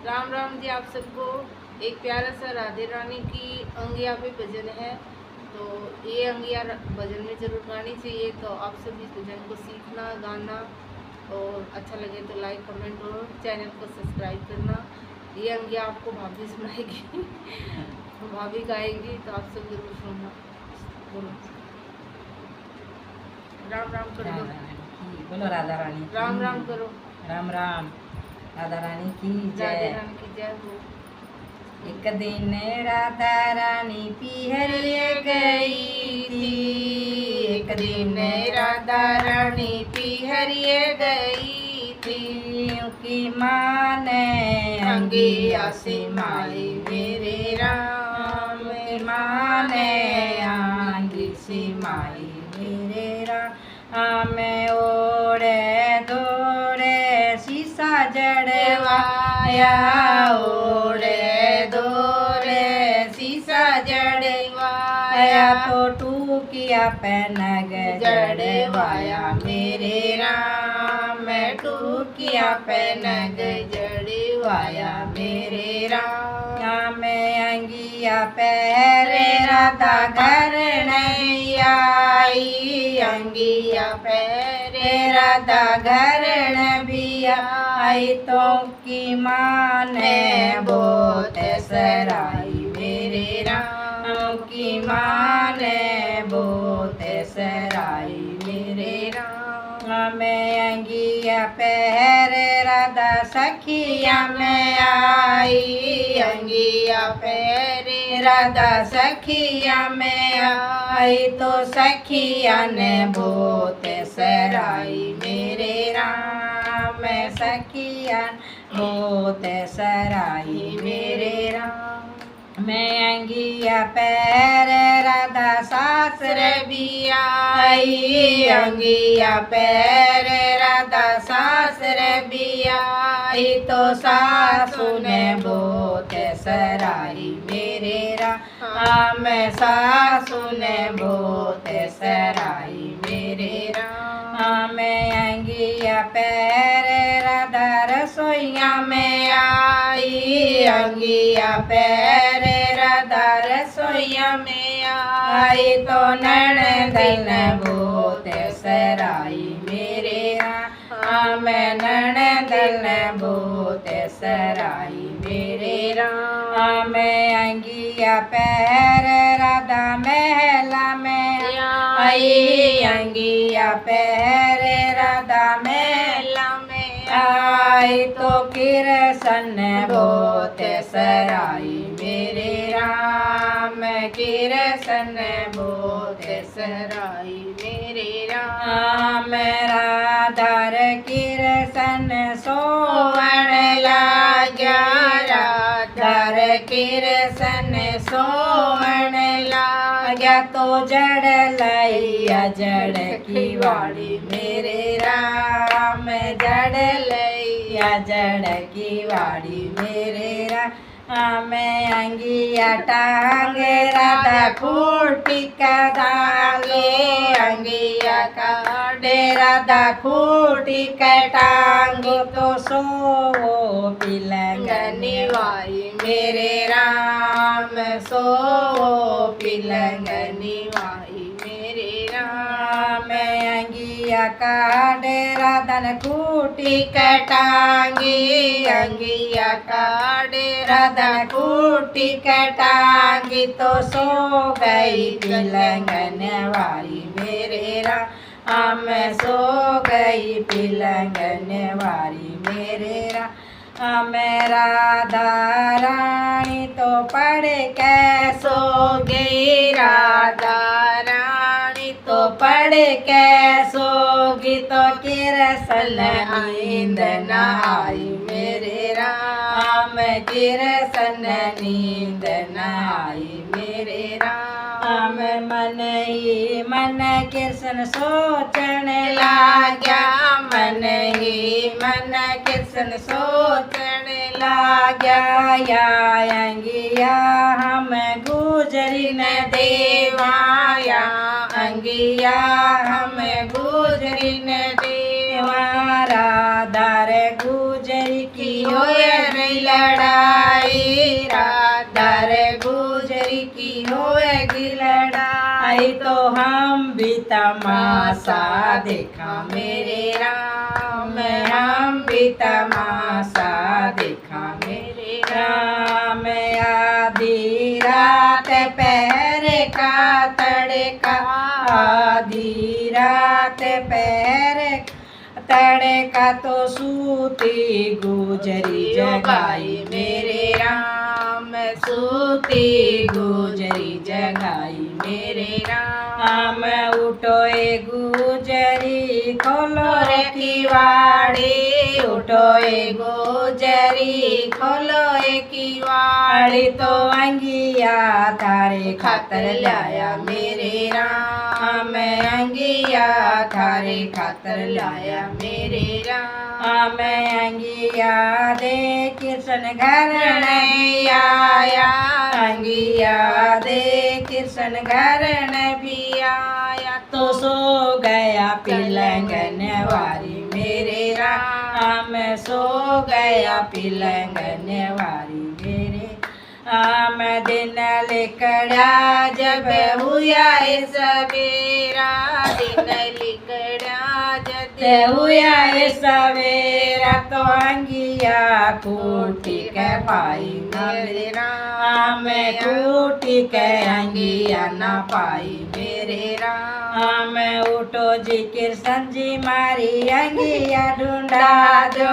राम राम जी आप सबको। एक प्यारा सा राधे रानी की अंगिया पे भजन है, तो ये अंगिया भजन में जरूर गानी चाहिए। तो आप सब इस भजन को सीखना, गाना और अच्छा लगे तो लाइक कमेंट और चैनल को सब्सक्राइब करना। ये अंगिया आपको भाभी सुनाएगी भाभी गाएगी, तो आप सब जरूर सुनना। बोलो राम राम करो। राधा रानी की बोलो, राधा रानी की राम राम करो। राम राम। राधा रानी की राधे जय। रानी की जय हो। एक दिन राधा रानी पिहरिए गई थी। एक दिन राधा रानी पिहरिए गई थी। की माँ ने अंगिया से माई मेरे राम, की माँ ने आंगी से माई मेरे राम। में ओढ़े दौड़े शीशा जड़वाया, ओढ़े दौड़े शीशा जड़वाया। तो टूकिया पहनग जड़वाया मेरे राम। मैं टूकिया पहनग जड़वाया मेरे राम। में अंगिया पहरे राधा घर नहीं आई। अंगिया पहरे राधा घर भी आई। तो की माँ ने बहुत सराई मेरे राम। की माँ ने बहुत सराई मेरे राम। में अंगिया पहरे राधा सखिया में आई। अंगिया पहरे राधा सखिया में आई। तो सखिया ने बहुत सराई मेरे राम। सखिया बहुत सराई मेरे राम। मैं अंगिया पैर राधा सासर भी आई। अंगिया पैर राधा सासर भी आई। तो सासू ने बहुत सराई मेरे राम। सासू ने बहुत सराई मेरे राम। मैं अंगिया पैर राधा रसोईया में आई। अंगिया पैर राधा रसोईया में आई। तो ननदन बहुत सराई मेरे राम। ननदन बहुत सराई मेरे राम। अंगिया पैर राधा महला में आई। अंगिया पैर राधा महला में आई। तो किरसन बहुत सराई मेरे राम। किरसन बहुत सराई मेरे राम। राधार किरसन सोवण लाग्या। राधार किरसन सोवण लाग्या। तो जड़ लैया जड़ की वाड़ी मेरे राम। जड़ लैया जड़ की वाड़ी मेरे राम। मैं अंगिया टांगे राधा खूटी का डाले। अंगिया का राधा खूटी का टांगे। तो सो पिलंगनी वाई मेरे राम। सो पिलंगनी वाई मेरे राम। अंगिया का राधन खूटी कटांगी। अंगिया का राधन खूटी कटांगी। तो सो गई पिलंगन वाली मेरे राम। सो गई पिलंगन वाली मेरे राम। राधा रानी तो पढ़ के सो गई। राधा रानी तो पढ़ के सोगी। तो किरसन नींद न आई मेरे राम। किरसन नींद न आई मेरे राम। मन ही मन किरसन सोचन लाग्या। मन ही मन किरसन सोचन लाग्या। या अंगिया हम गुजरी न देवाया। अंगिया हम गुजरी न देवा। राधा रे गुजरी की होय लड़ा। तमाशा देखा मेरे राम, हम भी तमाशा देखा मेरे राम। आधी रात पहर का तड़का, आधी रात पहर तड़का तो सूती गुजरी जगाई मेरे राम, सूती गुजरी जगाई मेरे राम। उठो ए गुजरी खोलो रे किवाड़ी, उठो ए गुजरी खोलो ए किवाड़ी, तो अंगिया थारे खातर लाया मेरे राम, अंगिया थारे खातर लाया मेरे राम। अंगिया दे कृष्ण घर नहीं आया, अंगिया दे कृष्ण घर न भी आया, तो सो गया पिलंगन वारी मेरे राम, सो गया पिलंगन वारी मेरे राम। दिन लिकड़ा जब हुआ सवेरा, दिन लिकड़ा जब हुआ सवेरा, तो अंगिया कूटी के पाई मेरे राम, कूटी के अंगिया ना पाई मेरे राम। उठो जी कृष्ण जी मारी अंगिया ढूंढा दो,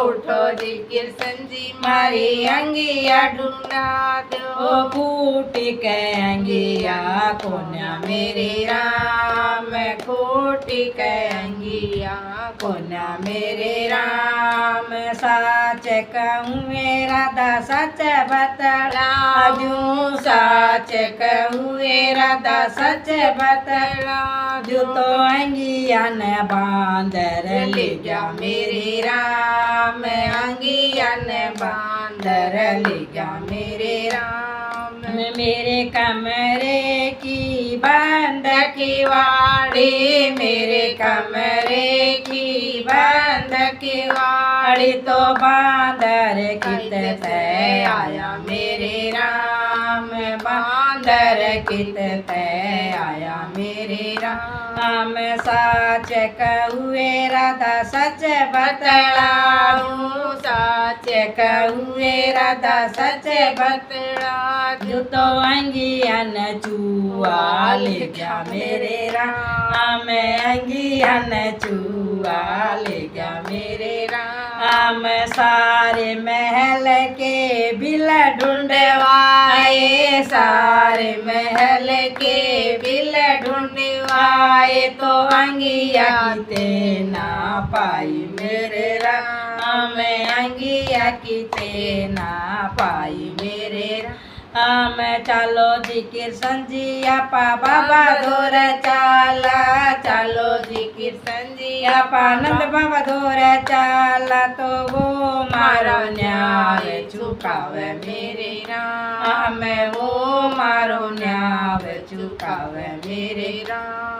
उठो जी कृष्ण जी मारी अंगिया ढूंढा दो, कूटी के अंगिया कोन्या मेरे राम, कूटी के अंगिया कोन्या मेरे राम। सच कहूँ मेरा दा सच बतला दूँ, सच कहूँ मेरा दा सच बतला दूँ, तो अंगिया न बांदर ले गया मेरे राम, अंगिया न बांदर ले गया मेरे राम। मेरे कमरे की बंद की वाड़ी, मेरे कमरे की बंद की वाड़ी, तो बांदर कित आया मेरे राम, बांदर कित आया मेरे राम। सच कहूए राधा सच बतलाऊं, सच कहूए राधा सच बतलाऊं, तो अंगिया न चुआ ले गया मेरे राम, अंगिया न चुआ ले गया मेरे राम। सारे महल के बिल ढूंढवाए, सारे महल के बिल ढूंढवाए, तो अंगिया किते ना पाई मेरे राम, अंगिया किते ना पाई मेरे राम। चलो जी कृष्ण जी आपा बाबा धोर चाला, चलो जी कृष्ण जी आपा नंद बाबा धोर चाला, तो वो मारो न्याय चुकावे मेरे राम, वो मारो न्याय चुकावे मेरे राम।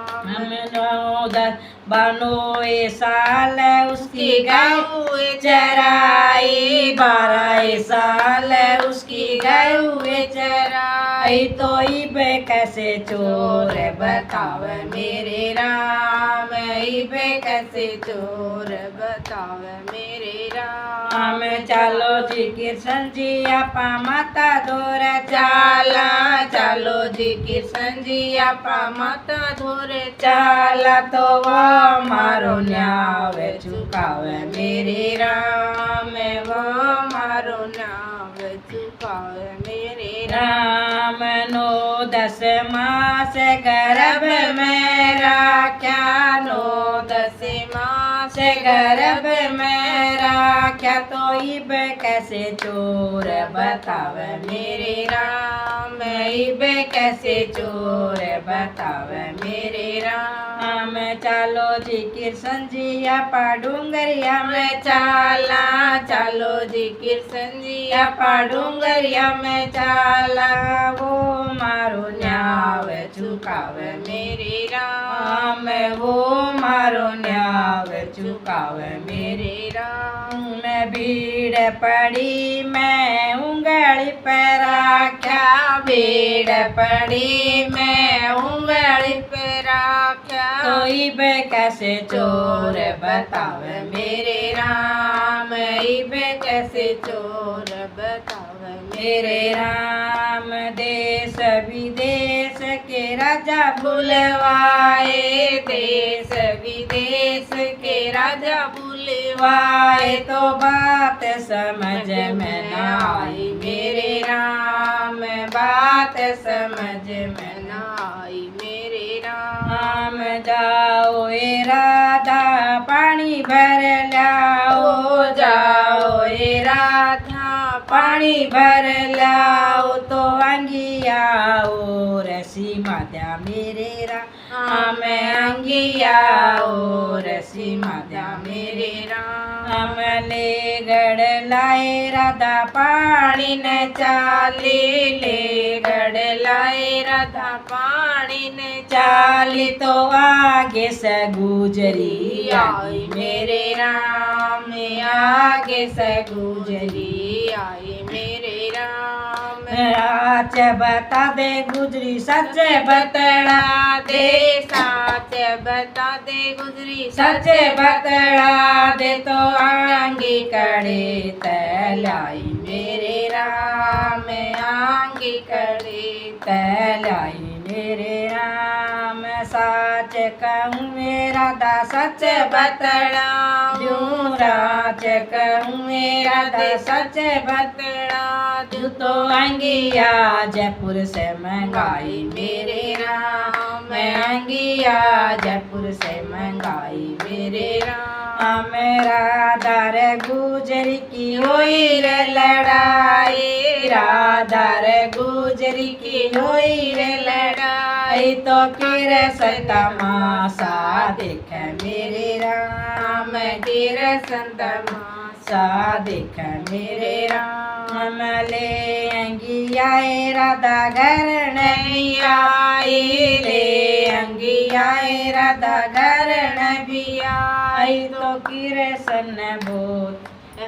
बनो ए साल उसकी गऊ चराई, 12 साल उसकी गऊ चराई, तो इब कैसे चोर बताव मेरे राम, इब कैसे चोर बताव मेरे राम। चलो जी कृष्ण जी आपा माता धोर चाला, चलो जी कृष्ण जी आपा माता धोर चाला, तो वो मारो न्याय चुकावे मेरे राम, वो मारो न्याय चुकावे मेरे राम। 9-10 मास गर्भ में राख्या, 9-10 मास गर्भ में राख्या, तो इब कैसे चोर बताव मेरे राम, इब कैसे चोर बताव मेरे राम। चलो जी कृष्ण जी आपा डूंगरिया में चाला, चलो जी कृष्ण जी आपा डूंगरिया में चाला, वो मारो न्याय चुकावे मेरे राम, वो मारो न्याय चुकावे मेरे राम। भीड़ पड़ी मैं उंगली पर राख्या, भीड़ पड़ी मैं उंगली पे राख्या, कोई बे कैसे चोर बतावे मेरे राम, इबे कैसे चोर बतावे मेरे राम। देश विदेश के राजा बुलवाए, देश विदेश के राजा बुलवाए, तो बात समझ में न आई मेरे राम, बात समझ में न आई मेरे राम। जाओ ए राधा पानी भर लाओ, जाओ ए राधा पानी भर लाओ, तो अंगियाओ रसी माध्या मेरे राम, अंगियाओ रसी माध्या मेरे राम। ले गड़ लाए राधा पानी न चाली, ले गड़ लाए राधा पानी ने चाली, तो आगे से गुजरी आई मेरे राम, आगे से गुजरी आई मेरे राम। सच बता दे गुजरी सच बतड़ा दे, सच बता दे गुजरी सच बतड़ा दे, तो आंगी कड़े तलाई मेरे राम, आंगी कड़े तलाई मेरे राम। सच कहूँ मेरा दा सच बतड़ा दूँ, राज कहूँ मेरा दा सच बतड़ा दूँ, तो अंगिया जयपुर से मंगाई मेरे राम, अंगिया जयपुर से मंगाई मेरे राम। राधा रे गुजरी की हुई रे लड़ाई, राधा रे गुजरी की हुई रे लड़ाई, तो किर तमाशा देख मेरे राम, किर तमाशा देख मेरे राम। ले अंगिया राधा घर नहीं आई, ले अंगिया राधा घर नहीं आई, तो किरसन बोल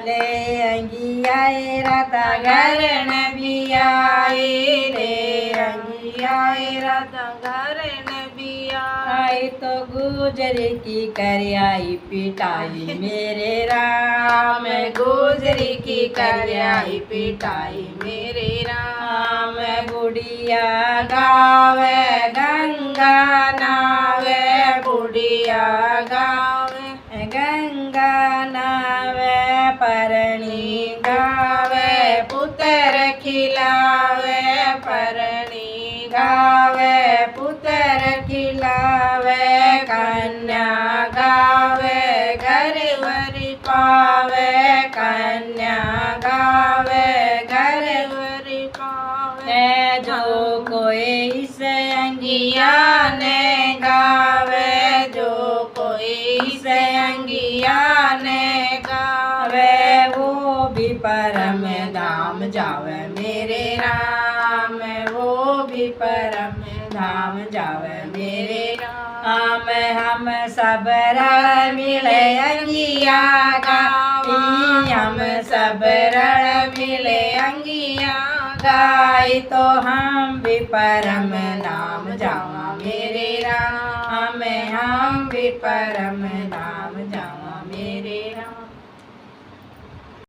ले अंगिया राधा घर नहीं आई, ले अंगिया राधा घर नहीं आई, तो गुजरी की करियाई पिटाई मेरे राम, गुजरी की करियाई पिटाई मेरे राम। बुढ़िया गावे गंगा नावे, बुढ़िया गावे गंगा नावे, परणी गावे पुत्र खिलावे, परणी गावे पुत्र खिलावे, कन्या गावे घर वर पावे, कन्या गावे घर वर पावे। जो कोई इस अंगिया ने गावे, जो कोई इस अंगिया ने गावे, वो भी परम धाम जावे मेरे राम, वो भी परम धाम जावे मेरे राम। हम सब रण मिले अंगिया गाई, हम सब रण मिले अंगिया गाई, तो हम भी परम धाम जावा मेरे राम, हम भी परम धाम